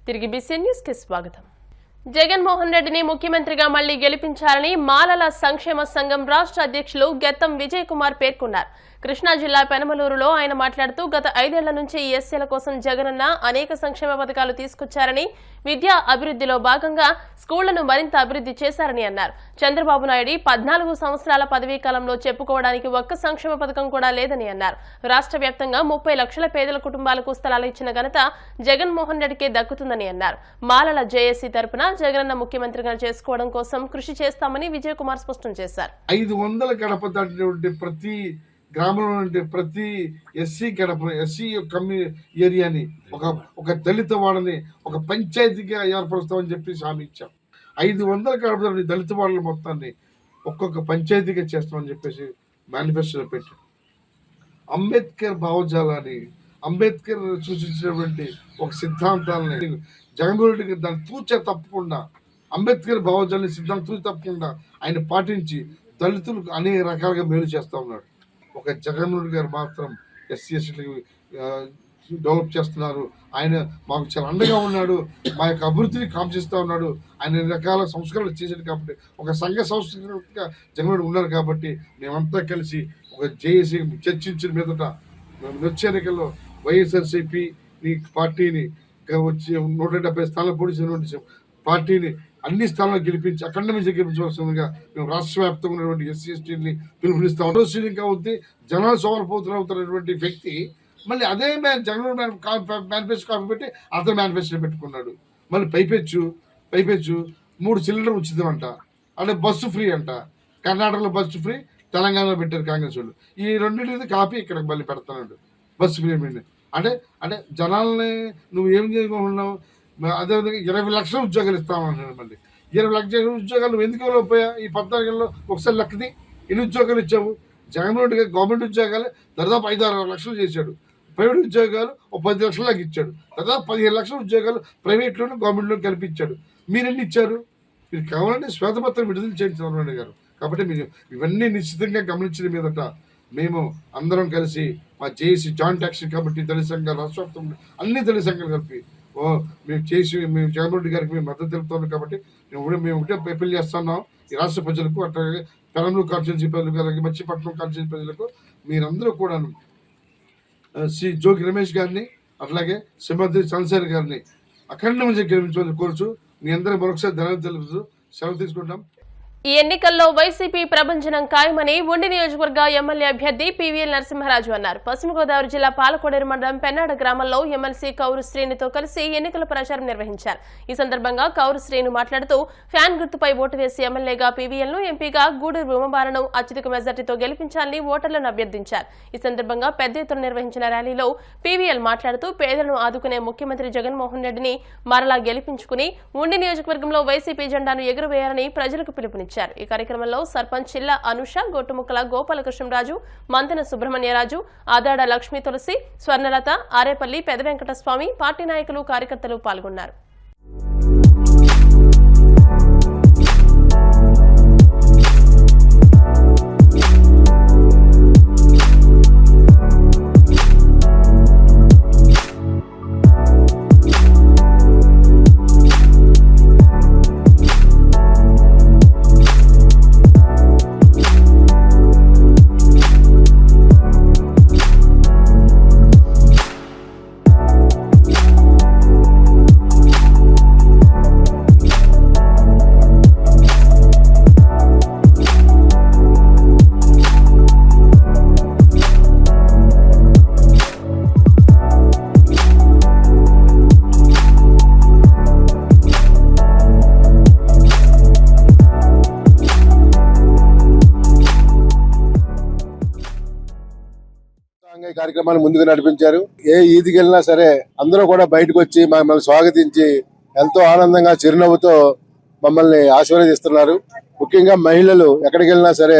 తిరిగి BC news కి స్వాగతం. జగన్మోహన్ రెడ్డిని ముఖ్యమంత్రిగా మళ్లీ గెలిపించాలని మాలల సంక్షేమ సంఘం రాష్ట్ర అధ్యక్షులు గెత్తం విజయ్ కుమార్ పేర్కొన్నారు. కృష్ణా జిల్లా పెనమలూరులో ఆయన మాట్లాడుతూ గత 5 ఏళ్ల నుంచి ఎస్సీల కోసం జగనన్న అనేక సంక్షేమ పథకాలు తీసుకొచ్చారని, విద్యా అభివృద్ధిలో భాగంగా స్కూళ్లను మరింత అభివృద్ధి చేశారని అన్నారు. చంద్రబాబు నాయుడు 14 సంవత్సరాల పదవీ కాలంలో చెప్పుకోవడానికి ఒక్క సంక్షేమ పథకం కూడా లేదని అన్నారు. రాష్ట్ర వ్యాప్తంగా 30 లక్షల పేదల కుటుంబాలకు స్థలాలు ఇచ్చిన ఘనత జగన్మోహన్ రెడ్డికే దక్కుతుందని అన్నారు. మాలల జేఏసీ తరపున జగనన్న ముఖ్యమంత్రిగా చేసుకోవడం కోసం కృషి చేస్తామని విజయ్ కుమార్ స్పష్టం చేశారు. 500 గడప దాటినటువంటి ప్రతి గ్రామంలో ఉండే ప్రతి ఎస్సీ గడప ఎస్సీ ఏరియాని ఒక దళిత వాడని ఒక పంచాయతీగా ఏర్పరుస్తామని చెప్పి హామీ ఇచ్చాం. 500 గడప దాటి దళిత వాడల మొత్తాన్ని ఒక్కొక్క పంచాయతీగా చేస్తామని చెప్పేసి మేనిఫెస్టోలో పెట్టాం. అంబేద్కర్ భావజాలాన్ని, అంబేద్కర్ సూచించినటువంటి ఒక సిద్ధాంతాలని జగన్మోహన్ రెడ్డి దాన్ని తూచే తప్పకుండా, అంబేద్కర్ భావజాలని సిద్ధాంతం తూచి తప్పకుండా ఆయన పాటించి దళితులకు అనేక రకాలుగా మేలు చేస్తూ ఉన్నాడు. ఒక జగన్మోహన్ రెడ్డి గారు మాత్రం ఎస్సీ ఎస్టీలకు డెవలప్ చేస్తున్నారు. ఆయన మాకు చాలా అండగా ఉన్నాడు, మా యొక్క అభివృద్ధిని కాంక్షిస్తూ ఉన్నాడు. ఆయన రకాల సంస్కరణలు చేశాడు కాబట్టి, ఒక సంఘ సంస్కృతిగా జగన్మోహన్ ఉన్నారు కాబట్టి మేమంతా కలిసి ఒక జేఏసీ చర్చించిన మీదట వచ్చే ఎన్నికల్లో వైఎస్ఆర్సీపీ పార్టీని వచ్చి 170 స్థానాలు పోటీసినటువంటి పార్టీని అన్ని స్థానాలు గెలిపించి అఖండ విజయం గెలిపించవలసిందిగా మేము రాష్ట్ర వ్యాప్తంగా ఉన్నటువంటి ఎస్సీ ఎస్టీని పిలుపునిస్తాం. ఇంకా ఉంది జనాలు సోమరపోతులు అవుతున్నటువంటి వ్యక్తి మళ్ళీ అదే జగన్ మేనిఫెస్టో కాపీ పెట్టి అతను మేనిఫెస్టో పెట్టుకున్నాడు. మళ్ళీ పైపెచ్చు 3 సిలిండర్ ఉచితం అంట, అంటే బస్సు ఫ్రీ అంట. కర్ణాటకలో బస్సు ఫ్రీ, తెలంగాణలో పెట్టారు కాంగ్రెస్ వాళ్ళు. ఈ రెండింటిది కాపీ ఇక్కడ మళ్ళీ పెడుతున్నాడు బస్సు ఫ్రీ అంటే జనాల్ని నువ్వు ఏం చేయకుండా అదేవిధంగా 20 లక్షల ఉద్యోగాలు ఇస్తామన్నాడు. మళ్ళీ 20 లక్షల ఉద్యోగాలు నువ్వు ఎందుకు ఇవ్వలేకపోయా? ఈ 14 ఏళ్ళలో ఒకసారి లెక్కది ఎన్ని ఉద్యోగాలు ఇచ్చావు? జగన్మోహన్ రెడ్డి గారు గవర్నమెంట్ ఉద్యోగాలు దాదాపు 5-6 లక్షలు చేశాడు. ప్రైవేట్ ఉద్యోగాలు 10 లక్షల దాకా ఇచ్చాడు. దాదాపు 15 లక్షల ఉద్యోగాలు ప్రైవేట్లోనూ గవర్నమెంట్లో కల్పించాడు. మీరెన్ని ఇచ్చారు? మీరు కావాలంటే శ్వేతపత్రం విడుదల చేయండి చంద్రబాబు నాయుడు గారు. కాబట్టి మీరు ఇవన్నీ నిశ్చితంగా గమనించిన మీదట మేము అందరం కలిసి మా జేఏసీ జాయింట్ యాక్షన్ కమిటీ దళిత సంఘాలు రాష్ట్ర వ్యాప్తంగా అన్ని దళిత సంఘాలు కలిపి మేము జగన్మోహన్ రెడ్డి గారికి మేము మద్దతు తెలుపుతున్నాం. కాబట్టి మేము ఒకటే అప్పీల్ చేస్తున్నాం ఈ రాష్ట్ర ప్రజలకు, అట్లాగే పెనమలూరు కాన్స్టిట్యున్సీ ప్రజలకు, అలాగే మచ్చిపట్నం కాన్స్టిట్యున్సీ ప్రజలకు, మీరందరూ కూడా శ్రీ జోగి రమేష్ గారిని అట్లాగే శ్రీమతి చంద్రశేఖర్ గారిని అఖండ విజయం గెలిపించమని కోరుచు మీ అందరూ మరొకసారి ధన్యవాదాలు తెలుపుతూ సెలవు తీసుకుంటాం. ఈ ఎన్నికల్లో వైసీపీ ప్రభంజనం ఖాయమని ఉండి నియోజకవర్గ ఎమ్మెల్యే అభ్యర్థి పివిఎల్ నరసింహరాజు అన్నారు. పశ్చిమ గోదావరి జిల్లా పాలకోడేరు మండలం పెన్నాడ గ్రామంలో ఎమ్మెల్సీ కౌరు శ్రీనితో కలిసి ఎన్నికల ప్రచారం నిర్వహించారు. ఈ సందర్భంగా కౌరు శ్రీను మాట్లాడుతూ ఫ్యాన్ గుర్తుపై ఓటు వేసి ఎమ్మెల్యేగా పివిఎల్ ను, ఎంపీగా గూడూరు ఉమాబాలను అత్యధిక మెజార్టీతో గెలిపించాలని ఓటర్లను అభ్యర్థించారు. ఈ సందర్భంగా పెద్ద ఎత్తున నిర్వహించిన ర్యాలీలో పివిఎల్ మాట్లాడుతూ పేదలను ఆదుకునే ముఖ్యమంత్రి జగన్మోహన్ రెడ్డిని మరలా గెలిపించుకుని ఉండి నియోజకవర్గంలో వైసీపీ జెండాను ఎగురవేయాలని ప్రజలకు పిలుపునిచ్చారు. ఈ కార్యక్రమంలో సర్పంచ్ చిల్లా అనుష, గొట్టుముక్కల గోపాలకృష్ణరాజు, మంతెన సుబ్రహ్మణ్యరాజు, ఆదాడ లక్ష్మీ తులసి, స్వర్ణలత, ఆరేపల్లి పెద వెంకటస్వామి, పార్టీ నాయకులు, కార్యకర్తలు పాల్గొన్నారు. కార్యక్రమాన్ని ముందుకు నడిపించారు. ఏ ఈదికి వెళ్ళినా సరే అందరూ కూడా బయటకు వచ్చి మమ్మల్ని స్వాగతించి ఎంతో ఆనందంగా చిరునవ్వుతో మమ్మల్ని ఆశీర్వదిస్తున్నారు. ముఖ్యంగా మహిళలు ఎక్కడికి వెళ్ళినా సరే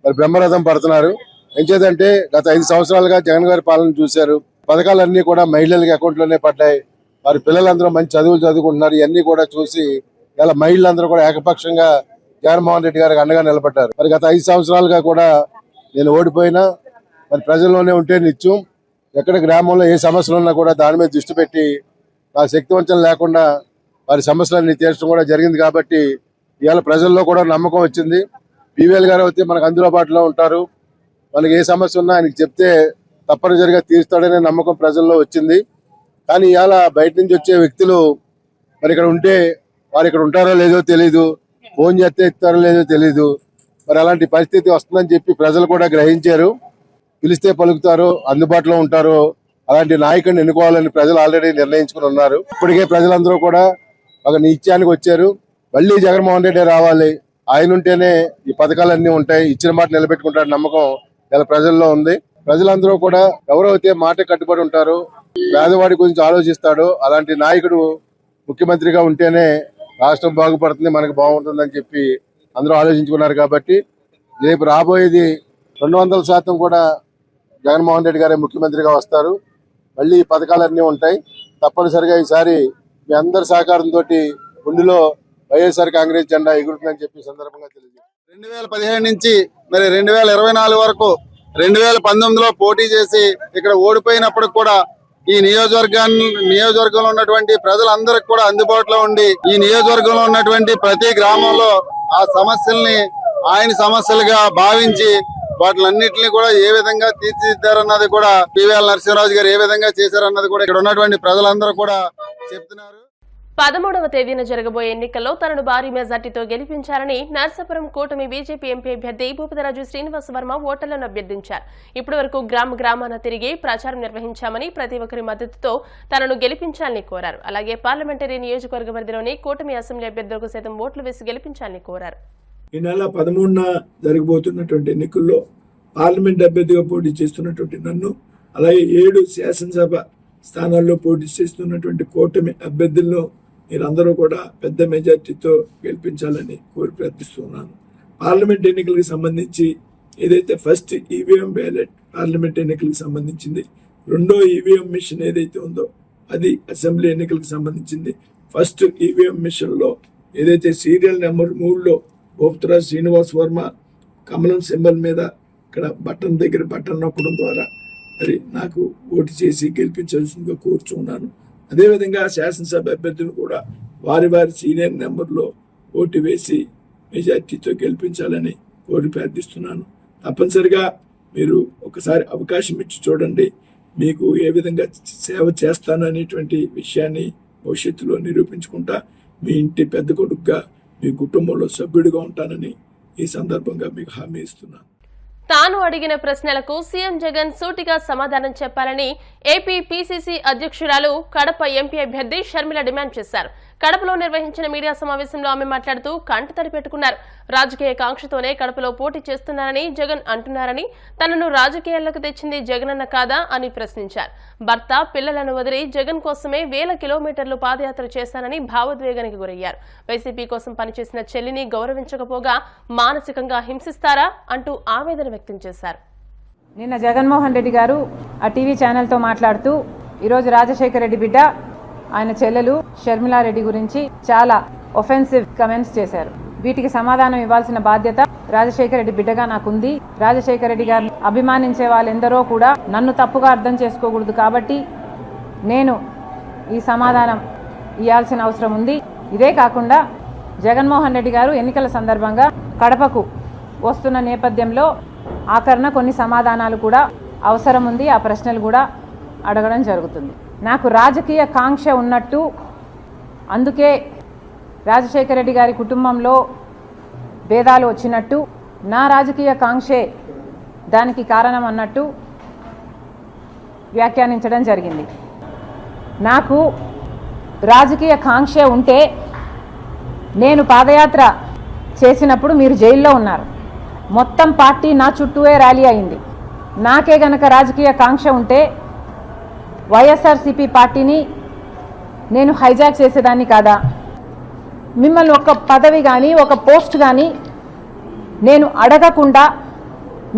మరి బ్రహ్మరథం పడుతున్నారు. ఎంచేదంటే గత 5 సంవత్సరాలుగా జగన్ గారి పాలన చూశారు. పథకాలన్నీ కూడా మహిళలకి అకౌంట్ లోనే పడ్డాయి. వారి పిల్లలందరూ మంచి చదువులు చదువుకుంటున్నారు. ఇవన్నీ కూడా చూసి ఇలా మహిళలందరూ కూడా ఏకపక్షంగా జగన్మోహన్ రెడ్డి గారికి అండగా నిలబడ్డారు. మరి గత 5 సంవత్సరాలుగా కూడా నేను ఓడిపోయినా మరి ప్రజల్లోనే ఉంటే నిత్యం ఎక్కడ గ్రామంలో ఏ సమస్యలు ఉన్నా కూడా దాని మీద దృష్టి పెట్టి ఆ శక్తివంచన లేకుండా వారి సమస్యలన్నీ తీర్చడం కూడా జరిగింది. కాబట్టి ఇవాళ ప్రజల్లో కూడా నమ్మకం వచ్చింది. పీవీఎల్ గారు అయితే మనకు అందుబాటులో ఉంటారు, మనకి ఏ సమస్య ఉన్నా ఆయనకి చెప్తే తప్పనిసరిగా తీరుస్తాడనే నమ్మకం ప్రజల్లో వచ్చింది. కానీ ఇవాళ బయట నుంచి వచ్చే వ్యక్తులు మరి ఇక్కడ ఉంటే వారు ఇక్కడ ఉంటారో లేదో తెలీదు, ఫోన్ చేస్తే ఇస్తారో లేదో తెలీదు. మరి అలాంటి పరిస్థితి వస్తుందని చెప్పి ప్రజలు కూడా గ్రహించారు. పిలిస్తే పలుకుతారు, అందుబాటులో ఉంటారు, అలాంటి నాయకుడిని ఎన్నుకోవాలని ప్రజలు ఆల్రెడీ నిర్ణయించుకుని ఉన్నారు. ఇప్పటికే ప్రజలందరూ కూడా ఒక నిశ్చయానికి వచ్చారు. మళ్ళీ జగన్మోహన్ రెడ్డి రావాలి, ఆయన ఉంటేనే ఈ పథకాలన్నీ ఉంటాయి, ఇచ్చిన మాట నిలబెట్టుకుంటాడు నమ్మకం ఇలా ప్రజల్లో ఉంది. ప్రజలందరూ కూడా ఎవరైతే మాట కట్టుబడి ఉంటారో, పేదవాడి గురించి ఆలోచిస్తాడో అలాంటి నాయకుడు ముఖ్యమంత్రిగా ఉంటేనే రాష్ట్రం బాగుపడుతుంది, మనకు బాగుంటుందని చెప్పి అందరూ ఆలోచించుకున్నారు. కాబట్టి రేపు రాబోయేది 200% కూడా జగన్మోహన్ రెడ్డి గారే ముఖ్యమంత్రిగా వస్తారు. మళ్ళీ ఈ పథకాలన్నీ ఉంటాయి. తప్పనిసరిగా ఈసారి మీ అందరి సహకారంతో గుండెలో వైఎస్ఆర్ కాంగ్రెస్ జెండా ఎగురుతుందని చెప్పి సందర్భంగా తెలియజేస్తారు. 2015 నుంచి మరి 2024 వరకు 2019లో పోటీ చేసి ఇక్కడ ఓడిపోయినప్పుడు కూడా ఈ నియోజకవర్గంలో ఉన్నటువంటి ప్రజలందరికి కూడా అందుబాటులో ఉండి ఈ నియోజకవర్గంలో ఉన్నటువంటి ప్రతి గ్రామంలో ఆ సమస్యల్ని ఆయన సమస్యలుగా భావించి వాటిలన్నింటినీ కూడా ఏ విధంగా తీర్చిదిద్దారన్నది కూడా పీవీఎల్ నరసింహరాజు గారు ఏ విధంగా చేశారన్నది కూడా ఇక్కడ ఉన్నటువంటి ప్రజలందరూ కూడా చెప్తున్నారు. 13వ తేదీన జరగబోయే ఎన్నికల్లో తనను భారీ మెజార్టీతో గెలిపించారని నర్సాపురం కూటమి బీజేపీ ఎంపీ అభ్యర్థి భూపతిరాజు శ్రీనివాస వర్మ ఓటర్లను అభ్యర్థించారు. ఇప్పటివరకు గ్రామాన తిరిగి ప్రచారం నిర్వహించామని, ప్రతి ఒక్కరి మద్దతుతో తనను గెలిపించాలని కోరారు. అలాగే పార్లమెంటరీ నియోజకవర్గ పరిధిలోని కూటమి అసెంబ్లీ అభ్యర్థులకు సైతం ఓట్లు వేసి గెలిపించాలని కోరారు. ఈ నెల 13న జరగబోతున్నటువంటి ఎన్నికల్లో పార్లమెంట్ అభ్యర్థిగా పోటీ చేస్తున్నటువంటి నన్ను, అలాగే 7 శాసనసభ స్థానాల్లో పోటీ చేస్తున్నటువంటి కూటమి అభ్యర్థులను మీరందరూ కూడా పెద్ద మెజార్టీతో గెలిపించాలని కోరి ప్రార్థిస్తున్నాను. పార్లమెంట్ ఎన్నికలకు సంబంధించి ఏదైతే ఫస్ట్ ఈవీఎం బ్యాలెట్ పార్లమెంట్ ఎన్నికలకు సంబంధించింది, రెండో ఈవీఎం మిషన్ ఏదైతే ఉందో అది అసెంబ్లీ ఎన్నికలకు సంబంధించింది. ఫస్ట్ ఈవీఎం మిషన్లో ఏదైతే సీరియల్ నెంబర్ 3లో భూపతిరాజు శ్రీనివాస్ వర్మ కమలం సింబల్ మీద ఇక్కడ బటన్ నొక్కడం ద్వారా మరి నాకు ఓటు చేసి గెలిపించాల్సిందిగా కోరుచున్నాను. అదేవిధంగా శాసనసభ అభ్యర్థులు కూడా వారి సీనియర్ నెంబర్లో ఓటు వేసి మెజార్టీతో గెలిపించాలని కోరి ప్రార్థిస్తున్నాను. తప్పనిసరిగా మీరు ఒకసారి అవకాశం ఇచ్చి చూడండి, మీకు ఏ విధంగా సేవ చేస్తాను అనేటువంటి విషయాన్ని భవిష్యత్తులో నిరూపించుకుంటా మీ ఇంటి పెద్ద కొడుకుగా, మీ కుటుంబంలో సభ్యుడిగా ఉంటానని ఈ సందర్భంగా మీకు హామీ ఇస్తున్నాను. తాను అడిగిన ప్రశ్నలకు సీఎం జగన్ సూటిగా సమాధానం చెప్పాలని ఏపీ పీసీసీ అధ్యక్షురాలు కడప ఎంపీ అభ్యర్థి షర్మిల డిమాండ్ చేశారు. కడపలో నిర్వహించిన మీడియా సమావేశంలో ఆమె మాట్లాడుతూ కంటతడి పెట్టుకున్నారు. రాజకీయ కాంక్షతోనే కడపలో పోటీ చేస్తున్నారని జగన్ అంటున్నారని, తనను రాజకీయాల్లోకి తెచ్చింది జగనన్న కాదా అని ప్రశ్నించారు. భర్త, పిల్లలను వదిలి జగన్ కోసమే 1000 కిలోమీటర్లు పాదయాత్ర చేశానని భావోద్వేగానికి గురయ్యారు. వైసీపీ కోసం పనిచేసిన చెల్లిని గౌరవించకపోగా మానసికంగా హింసిస్తారా అంటూ ఆవేదన వ్యక్తం చేశారు. నిన్న జగన్మోహన్ రెడ్డి గారు ఆ టీవీ ఛానల్తో మాట్లాడుతూ ఈరోజు రాజశేఖర రెడ్డి బిడ్డ ఆయన చెల్లెలు షర్మిలారెడ్డి గురించి చాలా ఒఫెన్సివ్ కమెంట్స్ చేశారు. వీటికి సమాధానం ఇవ్వాల్సిన బాధ్యత రాజశేఖర రెడ్డి బిడ్డగా నాకుంది. రాజశేఖర రెడ్డి గారిని అభిమానించే వాళ్ళెందరో కూడా నన్ను తప్పుగా అర్థం చేసుకోకూడదు. కాబట్టి నేను ఈ సమాధానం ఇవ్వాల్సిన అవసరం ఉంది. ఇదే కాకుండా జగన్మోహన్ రెడ్డి గారు ఎన్నికల సందర్భంగా కడపకు వస్తున్న నేపథ్యంలో ఆఖరణ కొన్ని సమాధానాలు కూడా అవసరం ఉంది. ఆ ప్రశ్నలు కూడా అడగడం జరుగుతుంది. నాకు రాజకీయ కాంక్ష ఉన్నట్టు, అందుకే రాజశేఖర రెడ్డి గారి కుటుంబంలో భేదాలు వచ్చినట్టు, నా రాజకీయ కాంక్షే దానికి కారణం అన్నట్టు వ్యాఖ్యానించడం జరిగింది. నాకు రాజకీయ కాంక్ష ఉంటే నేను పాదయాత్ర చేసినప్పుడు మీరు జైల్లో ఉన్నారు. మొత్తం పార్టీ నా చుట్టూనే ర్యాలీ అయింది. నాకే గనక రాజకీయ కాంక్ష ఉంటే వైఎస్ఆర్సీపీ పార్టీని నేను హైజాక్ చేసేదాన్ని కాదా? మిమ్మల్ని ఒక పదవి కానీ ఒక పోస్ట్ కానీ నేను అడగకుండా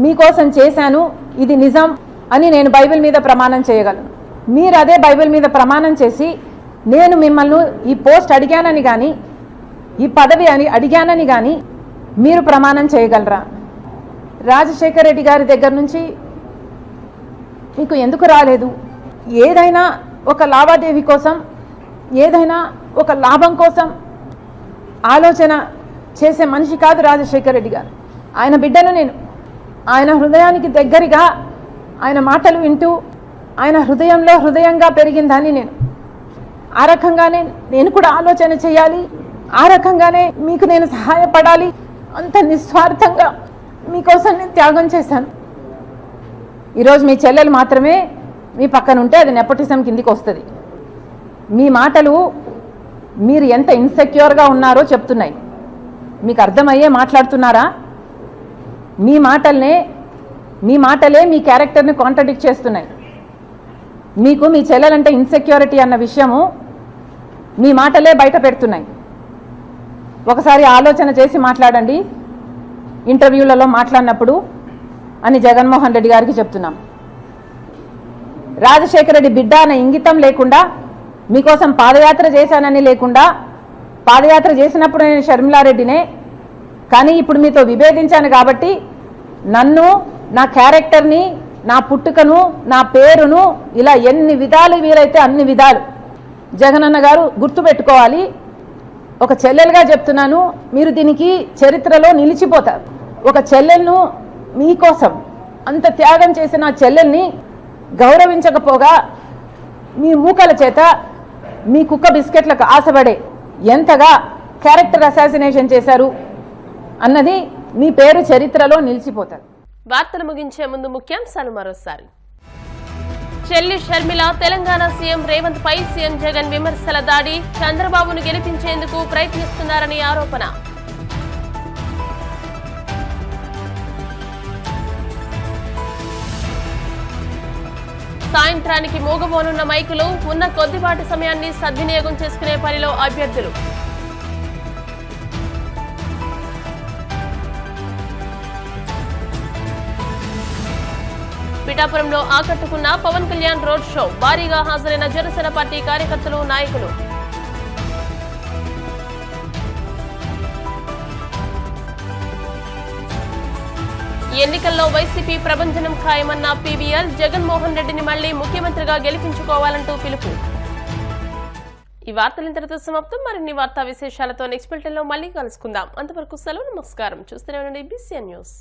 మీకోసం చేశాను, ఇది నిజం అని నేను బైబిల్ మీద ప్రమాణం చేయగలను. మీరు అదే బైబిల్ మీద ప్రమాణం చేసి నేను మిమ్మల్ని ఈ పోస్ట్ అడిగానని కానీ ఈ పదవి అని అడిగానని కానీ మీరు ప్రమాణం చేయగలరా? రాజశేఖర రెడ్డి గారి దగ్గర నుంచి మీకు ఎందుకు రాలేదు? ఏదైనా ఒక లావాదేవీ కోసం ఏదైనా ఒక లాభం కోసం ఆలోచన చేసే మనిషి కాదు రాజశేఖర రెడ్డి గారు. ఆయన బిడ్డను నేను. ఆయన హృదయానికి దగ్గరగా ఆయన మాటలు వింటూ ఆయన హృదయంలో హృదయంగా పెరిగిందని నేను. ఆ రకంగానే నేను కూడా ఆలోచన చేయాలి, ఆ రకంగానే మీకు నేను సహాయపడాలి, అంత నిస్వార్థంగా మీకోసం నేను త్యాగం చేశాను. ఈరోజు మీ చెల్లెలు మాత్రమే మీ పక్కన ఉంటే అది నెపోటిజం కిందికి వస్తుంది. మీ మాటలు మీరు ఎంత ఇన్సెక్యూర్గా ఉన్నారో చెప్తున్నాయి. మీకు అర్థమయ్యే మాట్లాడుతున్నారా? మీ మాటలే మీ క్యారెక్టర్ని కాంట్రడిక్ట్ చేస్తున్నాయి. మీకు మీ చెల్లెలంటే ఇన్సెక్యూరిటీ అన్న విషయము మీ మాటలే బయట పెడుతున్నాయి. ఒకసారి ఆలోచన చేసి మాట్లాడండి ఇంటర్వ్యూలలో మాట్లాడినప్పుడు అని జగన్మోహన్ రెడ్డి గారికి చెప్తున్నాం. రాజశేఖర రెడ్డి బిడ్డ అనే ఇంగితం లేకుండా, మీకోసం పాదయాత్ర చేశానని లేకుండా, పాదయాత్ర చేసినప్పుడు నేను షర్మిలారెడ్డినే, కానీ ఇప్పుడు మీతో విభేదించాను కాబట్టి నన్ను, నా క్యారెక్టర్ని, నా పుట్టుకను, నా పేరును ఇలా ఎన్ని విధాలు వీలైతే అన్ని విధాలు జగనన్న గారు గుర్తుపెట్టుకోవాలి. ఒక చెల్లెలుగా చెప్తున్నాను, మీరు దీనికి చరిత్రలో నిలిచిపోతారు. ఒక చెల్లెలను మీకోసం అంత త్యాగం చేసిన ఆ చెల్లెల్ని గౌరవించకపోగా మీ మూకల చేత మీ కుక్క బిస్కెట్లకు ఆశపడే ఎంతగా క్యారెక్టర్ అసాసినేషన్ చేశారు అన్నది మీ పేరు చరిత్రలో నిలిచిపోతారు. వార్తలు ముగించే ముందు ముఖ్యాంశాలు మరోసారి. చెల్లి షర్మిల తెలంగాణ సీఎం రేవంత్ పై సీఎం జగన్ విమర్శల దాడి, చంద్రబాబును గెలిపించేందుకు ప్రయత్నిస్తున్నారని ఆరోపణ. సాయంత్రానికి మోగబోనున్న మైకులు, ఉన్న కొద్దిపాటి సమయాన్ని సద్వినియోగం చేసుకునే పనిలో అభ్యర్థులు. పిఠాపురంలో ఆకట్టుకున్న పవన్ కళ్యాణ్ రోడ్ షో, భారీగా హాజరైన జనసేన పార్టీ కార్యకర్తలు, నాయకులు. ఎన్నికల్లో వైసీపీ ప్రభంజనం ఖాయమన్న పీవీఎల్, జగన్మోహన్ రెడ్డిని మళ్లీ ముఖ్యమంత్రిగా గెలిపించుకోవాలంటూ పిలుపు. ఈ వార్తలు ఇంతటితో సమాప్తం. మరిన్ని వార్తా విశేషాలతో నెక్స్ట్ బులెటిన్లో మళ్లీ కలుసుకుందాం. అంతవరకు సెలవు, నమస్కారం. చూస్తూనే ఉండండి BCN న్యూస్.